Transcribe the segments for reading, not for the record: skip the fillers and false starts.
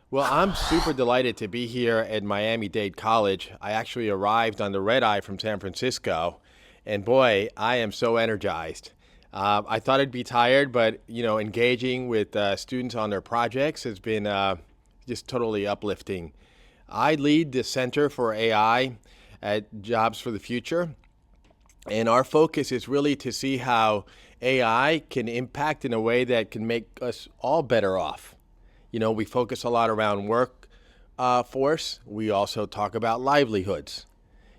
Well, I'm super delighted to be here at Miami Dade College. I actually arrived on the red eye from San Francisco, and boy, I am so energized. I thought I'd be tired, but engaging with students on their projects has been just totally uplifting. I lead the Center for AI at Jobs for the Future, and our focus is really to see how AI can impact in a way that can make us all better off. We focus a lot around work force. We also talk about livelihoods.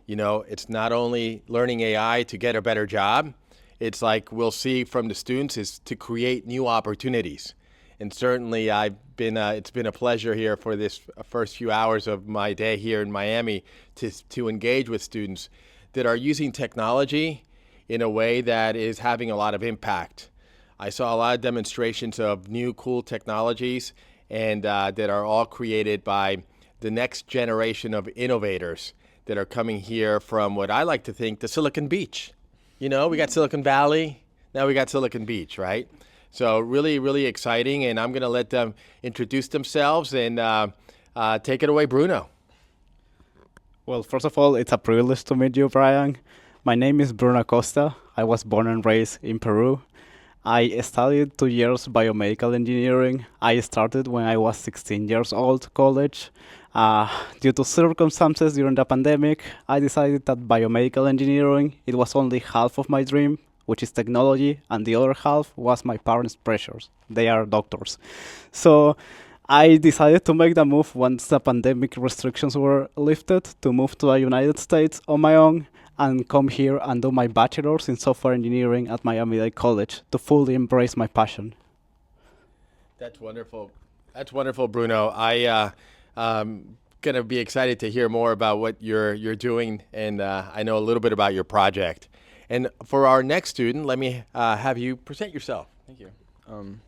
It's not only learning AI to get a better job. It's like we'll see from the students is to create new opportunities. And certainly, it's been a pleasure here for this first few hours of my day here in Miami to engage with students that are using technology in a way that is having a lot of impact. I saw a lot of demonstrations of new cool technologies and that are all created by the next generation of innovators that are coming here from what I like to think the Silicon Beach. We got Silicon Valley, now we got Silicon Beach, right? So really, really exciting, and I'm going to let them introduce themselves and take it away, Bruno. Well, first of all, it's a privilege to meet you, Brian. My name is Bruno Acosta. I was born and raised in Peru. I studied 2 years biomedical engineering. I started when I was 16 years old, college. Due to circumstances during the pandemic, I decided that biomedical engineering, it was only half of my dream, which is technology, and the other half was my parents' pressures. They are doctors. So I decided to make the move once the pandemic restrictions were lifted to move to the United States on my own and come here and do my bachelor's in software engineering at Miami Dade College to fully embrace my passion. That's wonderful. That's wonderful, Bruno. Gonna be excited to hear more about what you're doing, and I know a little bit about your project. And for our next student, let me have you present yourself. Thank you. Um,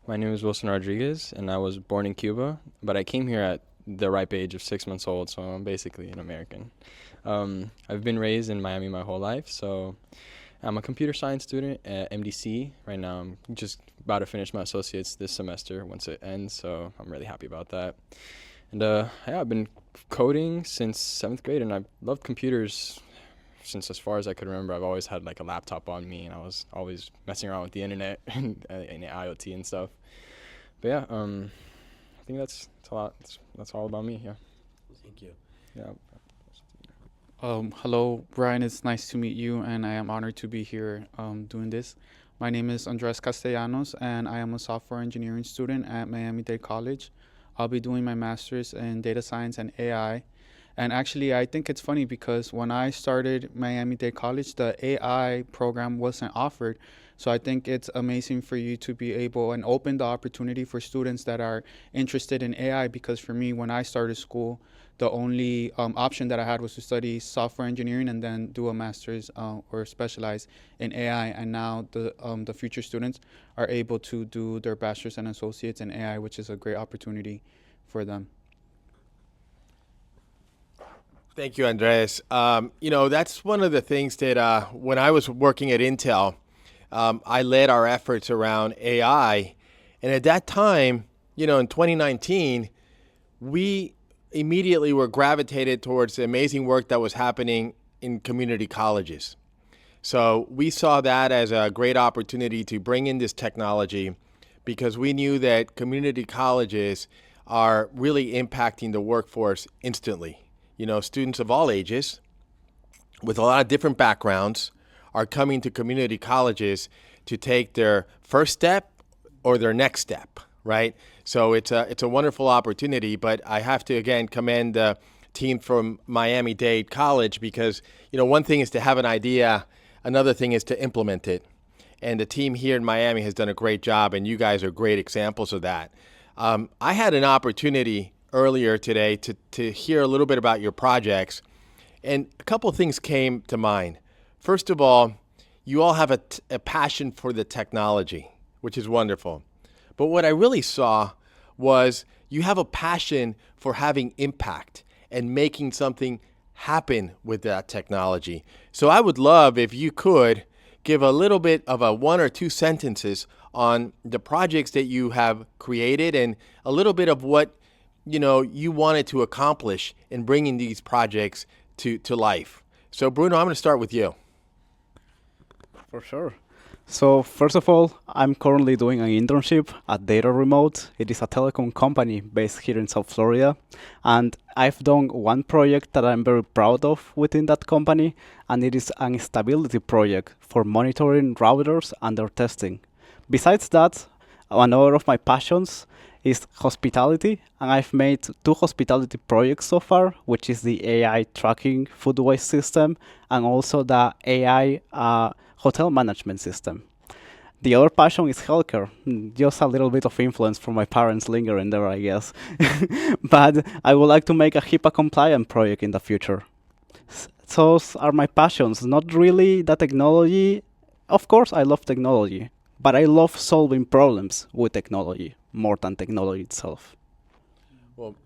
my name is Wilson Rodriguez, and I was born in Cuba, but I came here at the ripe age of 6 months old, so I'm basically an American. I've been raised in Miami my whole life, so I'm a computer science student at MDC. Right now, I'm just about to finish my associates this semester once it ends, so I'm really happy about that. And yeah, I've been coding since 7th grade, and I've loved computers since as far as I could remember. I've always had like a laptop on me, and I was always messing around with the internet and IoT and stuff. But yeah, I think that's a lot. That's all about me. Yeah. Thank you. Yeah. Hello, Brian. It's nice to meet you, and I am honored to be here doing this. My name is Andres Castellanos, and I am a software engineering student at Miami Dade College. I'll be doing my master's in data science and AI. And actually, I think it's funny because when I started Miami Dade College, the AI program wasn't offered. So I think it's amazing for you to be able and open the opportunity for students that are interested in AI. Because for me, when I started school, the only option that I had was to study software engineering and then do a master's or specialize in AI. And now the future students are able to do their bachelor's and associates in AI, which is a great opportunity for them. Thank you, Andres. That's one of the things that when I was working at Intel, I led our efforts around AI. And at that time, in 2019, we immediately were gravitated towards the amazing work that was happening in community colleges. So we saw that as a great opportunity to bring in this technology because we knew that community colleges are really impacting the workforce instantly. Students of all ages with a lot of different backgrounds are coming to community colleges to take their first step or their next step, right? So it's a wonderful opportunity, but I have to again commend the team from Miami Dade College because one thing is to have an idea, another thing is to implement it, and the team here in Miami has done a great job, and you guys are great examples of that. I had an opportunity earlier today to hear a little bit about your projects, and a couple of things came to mind. First of all, you all have a passion for the technology, which is wonderful. But what I really saw was you have a passion for having impact and making something happen with that technology. So I would love if you could give a little bit of a 1 or 2 sentences on the projects that you have created and a little bit of what you wanted to accomplish in bringing these projects to life. So, Bruno, I'm going to start with you. For sure. So first of all, I'm currently doing an internship at DataRemote. It is a telecom company based here in South Florida. And I've done one project that I'm very proud of within that company, and it is an stability project for monitoring routers and their testing. Besides that, another of my passions is hospitality, and I've made two hospitality projects so far, which is the AI tracking food waste system and also the AI hotel management system. The other passion is healthcare. Just a little bit of influence from my parents lingering there, I guess. But I would like to make a HIPAA compliant project in the future. Those are my passions, not really the technology. Of course, I love technology, but I love solving problems with technology more than technology itself. Well,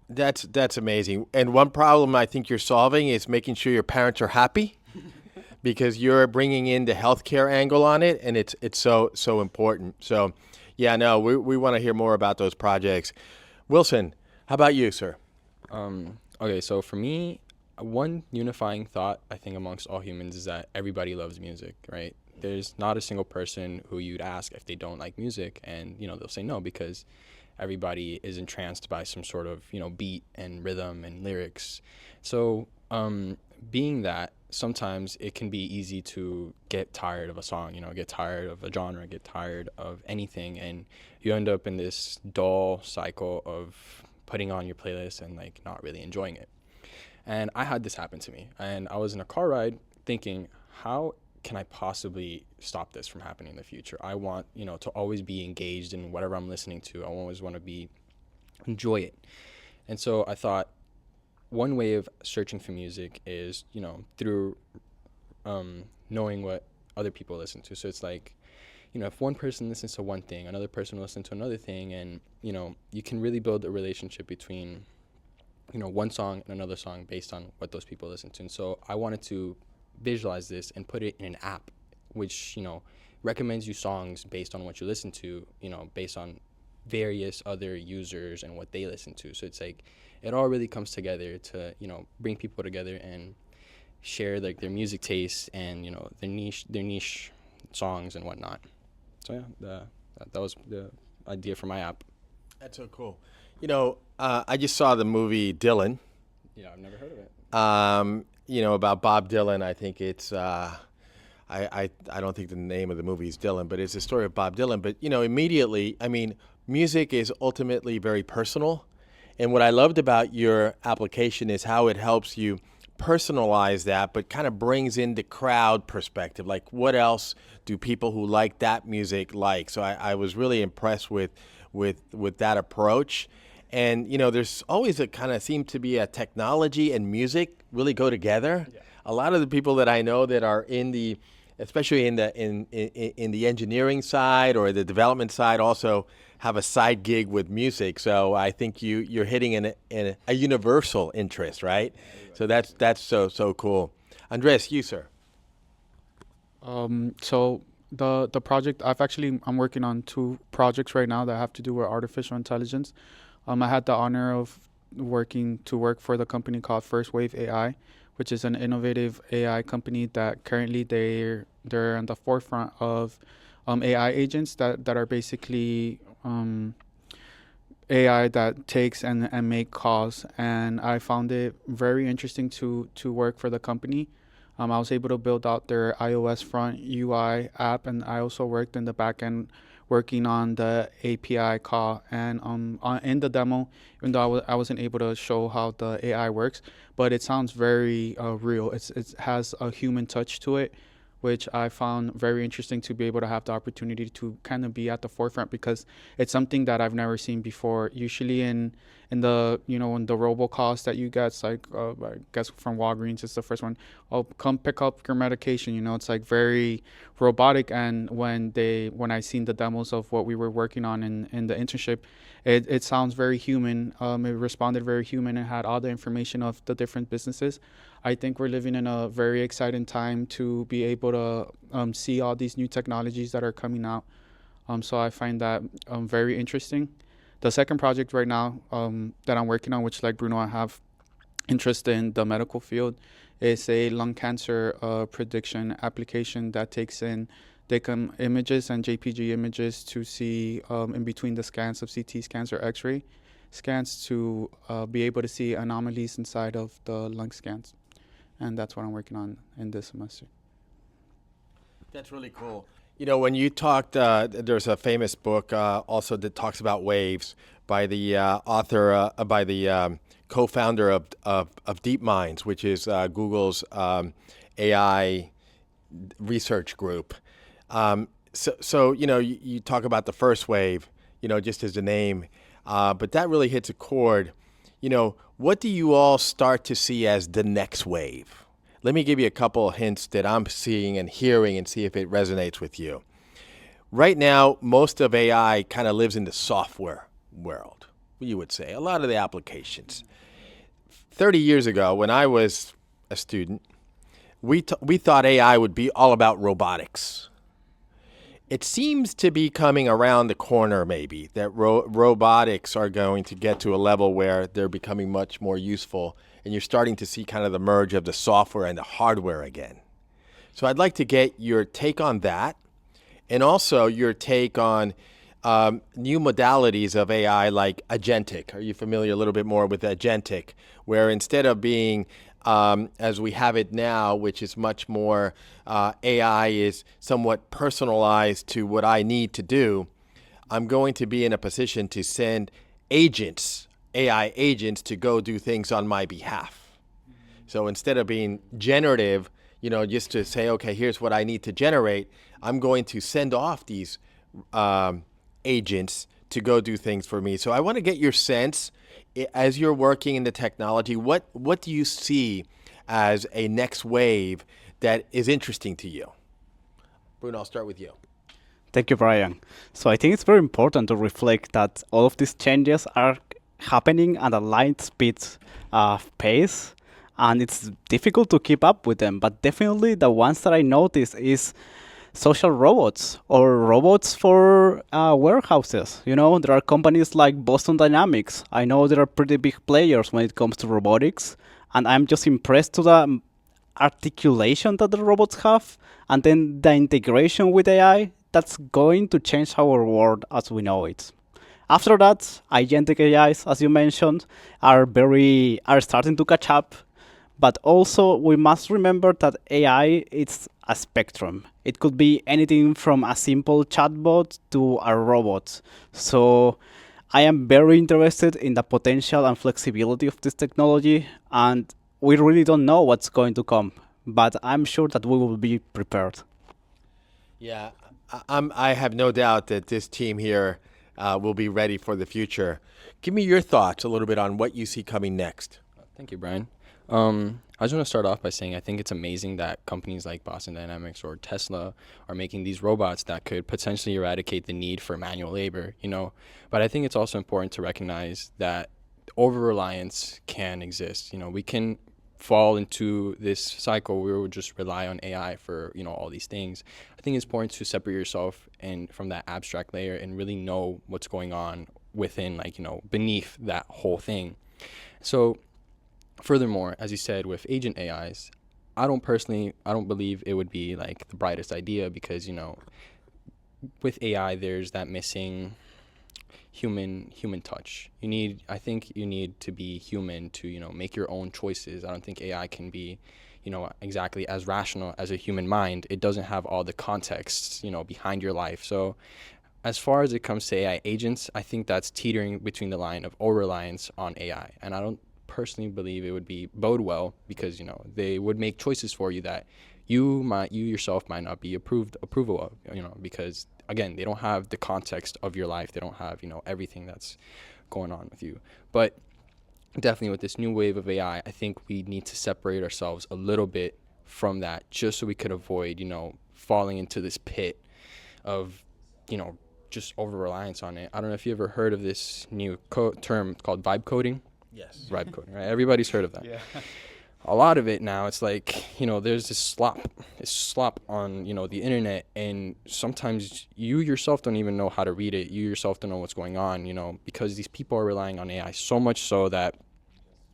that's amazing. And one problem I think you're solving is making sure your parents are happy, because you're bringing in the healthcare angle on it, and it's so important. So, yeah, no, we want to hear more about those projects. Wilson, how about you, sir? Okay, so for me, one unifying thought I think amongst all humans is that everybody loves music, right? There's not a single person who you'd ask if they don't like music, and they'll say no, because everybody is entranced by some sort of beat and rhythm and lyrics. So being that, sometimes it can be easy to get tired of a song, get tired of a genre, get tired of anything, and you end up in this dull cycle of putting on your playlist and like not really enjoying it. And I had this happen to me, and I was in a car ride thinking, how can I possibly stop this from happening in the future? I want, to always be engaged in whatever I'm listening to. I always want to enjoy it. And so I thought, one way of searching for music is, through knowing what other people listen to. So it's like, if one person listens to one thing, another person will listen to another thing, and, you can really build a relationship between, one song and another song based on what those people listen to. And so I wanted to visualize this and put it in an app, which, recommends you songs based on what you listen to, based on various other users and what they listen to. So it's like, it all really comes together to, bring people together and share like their music tastes and, their niche songs and whatnot. So yeah, that was the idea for my app. That's so cool. I just saw the movie Dylan. Yeah, I've never heard of it. About Bob Dylan. I think it's I don't think the name of the movie is Dylan, but it's the story of Bob Dylan. But immediately, music is ultimately very personal. And what I loved about your application is how it helps you personalize that, but kind of brings in the crowd perspective. Like, what else do people who like that music like? So I was really impressed with that approach. And, there's always a kind of seem to be a technology and music really go together. Yeah. A lot of the people that I know that are especially in the engineering side or the development side, also have a side gig with music. So I think you're hitting in a universal interest, right? So that's so cool. Andres, you, sir. So the project I'm working on two projects right now that have to do with artificial intelligence. I had the honor of work for the company called First Wave AI, which is an innovative AI company that currently they're on the forefront of AI agents that are basically AI that takes and make calls. And I found it very interesting to work for the company. I was able to build out their iOS front UI app, and I also worked in the back end working on the API call. And in the demo, even though I wasn't able to show how the AI works, but it sounds very real. It has a human touch to it, which I found very interesting to be able to have the opportunity to kind of be at the forefront, because it's something that I've never seen before. Usually in the in the robocalls that you get, it's like I guess from Walgreens, it's the first one. Oh, come pick up your medication. It's like very robotic. And when I seen the demos of what we were working on in the internship, it sounds very human. It responded very human and had all the information of the different businesses. I think we're living in a very exciting time to be able to see all these new technologies that are coming out. So I find that very interesting. The second project right now that I'm working on, which like Bruno, I have interest in the medical field, is a lung cancer prediction application that takes in DICOM images and JPG images to see in between the scans of CT scans or X-ray scans to be able to see anomalies inside of the lung scans. And that's what I'm working on in this semester. That's really cool. You know, when you talked, there's a famous book also that talks about waves by the author, by the co-founder of DeepMinds, which is Google's AI research group. So you know, you talk about the first wave, you know, just as a name, but that really hits a chord. You know, what do you all start to see as the next wave? Let me give you a couple of hints that I'm seeing and hearing and see if it resonates with you. Right now, most of AI kind of lives in the software world, you would say, a lot of the applications. 30 years ago, when I was a student, we thought AI would be all about robotics. It seems to be coming around the corner, maybe, that robotics are going to get to a level where they're becoming much more useful, and you're starting to see kind of the merge of the software and the hardware again. So I'd like to get your take on that, and also your take on new modalities of AI like agentic. Are you familiar a little bit more with agentic, where instead of being as we have it now, which is much more AI is somewhat personalized to what I need to do, I'm going to be in a position to send agents, AI agents, to go do things on my behalf. So instead of being generative, you know, just to say, okay, here's what I need to generate, I'm going to send off these agents to go do things for me. So I want to get your sense, as you're working in the technology, what do you see as a next wave that is interesting to you? Bruno, I'll start with you. Thank you, Brian. So I think it's very important to reflect that all of these changes are happening at a light speed pace, and it's difficult to keep up with them. But definitely the ones that I notice is social robots or robots for warehouses. You know, there are companies like Boston Dynamics. I know there are pretty big players when it comes to robotics, and I'm just impressed to the articulation that the robots have, and then the integration with AI that's going to change our world as we know it. After that, agentic AIs, as you mentioned, are starting to catch up. But also, we must remember that AI is a spectrum. It could be anything from a simple chatbot to a robot. So I am very interested in the potential and flexibility of this technology, and we really don't know what's going to come. But I'm sure that we will be prepared. Yeah, I have no doubt that this team here will be ready for the future. Give me your thoughts a little bit on what you see coming next. Thank you, Brian. I just want to start off by saying I think it's amazing that companies like Boston Dynamics or Tesla are making these robots that could potentially eradicate the need for manual labor, you know. But I think it's also important to recognize that over-reliance can exist. You know, we can fall into this cycle where we would just rely on AI for, you know, all these things. I think it's important to separate yourself and from that abstract layer and really know what's going on within, like, you know, beneath that whole thing. So furthermore, as you said, with agent AIs, I don't believe it would be like the brightest idea because, you know, with AI, there's that missing human touch. I think you need to be human to, you know, make your own choices. I don't think AI can be, you know, exactly as rational as a human mind. It doesn't have all the contexts, you know, behind your life. So as far as it comes to AI agents, I think that's teetering between the line of over-reliance on AI. And I don't personally believe it would bode well because, you know, they would make choices for you that you yourself might not be approval of, you know, because again, they don't have the context of your life. They don't have, you know, everything that's going on with you. But definitely with this new wave of AI, I think we need to separate ourselves a little bit from that just so we could avoid, you know, falling into this pit of, you know, just over-reliance on it. I don't know if you ever heard of this new term called vibe coding. Yes. Vibe coding, right? Everybody's heard of that. Yeah. a lot of it now, it's like, there's this slop on, the internet, and sometimes you yourself don't even know how to read it. You yourself don't know what's going on, because these people are relying on AI so much so that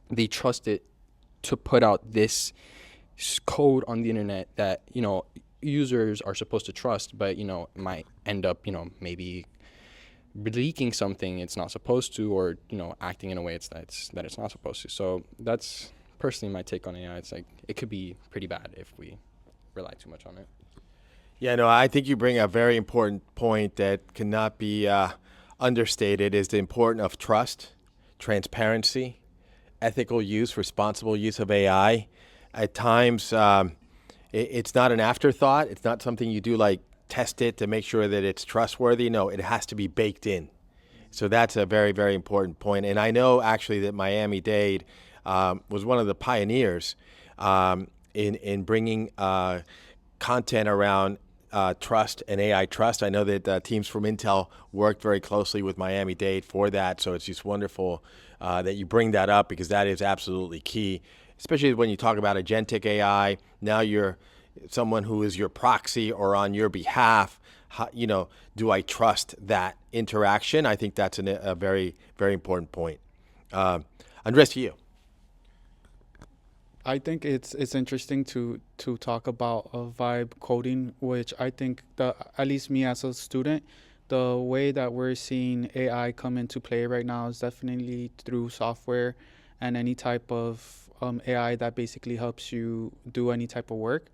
they trust it to put out this code on the internet that, users are supposed to trust, but, might end up, maybe leaking something it's not supposed to, or, acting in a way that it's not supposed to. So that's personally my take on AI. It's like it could be pretty bad if we rely too much on it. Yeah, no, I think you bring a very important point that cannot be understated, is the importance of trust, transparency, ethical use, responsible use of AI. At times, it's not an afterthought. It's not something you do like test it to make sure that it's trustworthy. No, it has to be baked in. So that's a very, very important point. And I know actually that Miami Dade was one of the pioneers in bringing content around trust and AI trust. I know that teams from Intel worked very closely with Miami Dade for that. So it's just wonderful that you bring that up, because that is absolutely key, especially when you talk about agentic AI. Now you're someone who is your proxy or on your behalf. How, do I trust that interaction? I think that's a very, very important point. Andres, to you. I think it's interesting to talk about vibe coding, which I think at least me as a student, the way that we're seeing AI come into play right now is definitely through software and any type of AI that basically helps you do any type of work.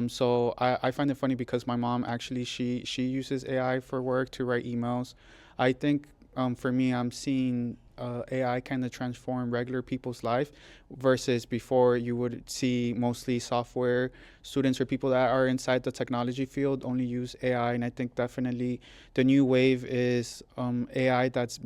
So I find it funny because my mom actually she uses AI for work to write emails. I think for me, I'm seeing AI kind of transform regular people's life, versus before you would see mostly software students or people that are inside the technology field only use AI. And I think definitely the new wave is AI that's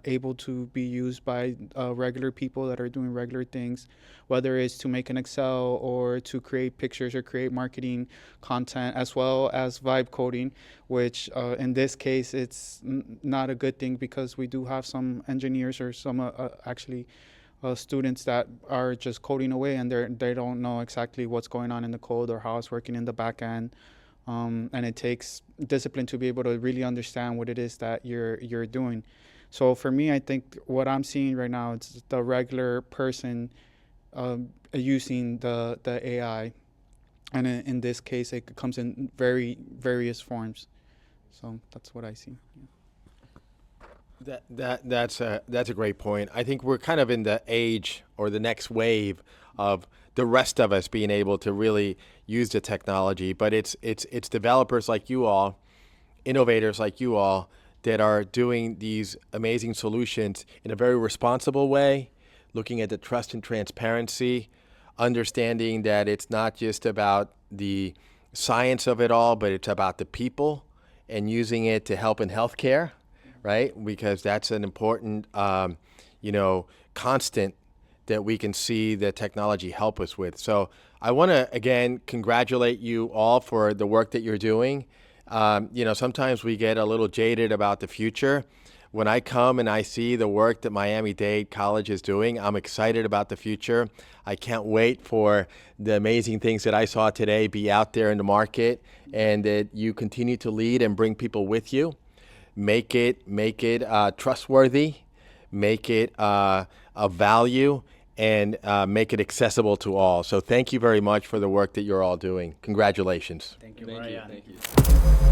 able to be used by regular people that are doing regular things, whether it's to make an Excel or to create pictures or create marketing content, as well as vibe coding, which in this case, it's not a good thing, because we do have some engineers or some actually students that are just coding away, and they don't know exactly what's going on in the code or how it's working in the back end. And it takes discipline to be able to really understand what it is that you're doing. So for me, I think what I'm seeing right now, it's the regular person using the AI, and in this case, it comes in various forms. So that's what I see. That's a great point. I think we're kind of in the age, or the next wave, of the rest of us being able to really use the technology. But it's developers like you all, innovators like you all, that are doing these amazing solutions in a very responsible way, looking at the trust and transparency, understanding that it's not just about the science of it all, but it's about the people, and using it to help in healthcare, right? Because that's an important, constant that we can see the technology help us with. So I want to, again, congratulate you all for the work that you're doing. Sometimes we get a little jaded about the future. When I come and I see the work that Miami Dade College is doing, I'm excited about the future. I can't wait for the amazing things that I saw today be out there in the market, and that you continue to lead and bring people with you. Make it trustworthy, make it of value, and make it accessible to all. So thank you very much for the work that you're all doing. Congratulations. Thank you, Thank you. Brian. Thank you.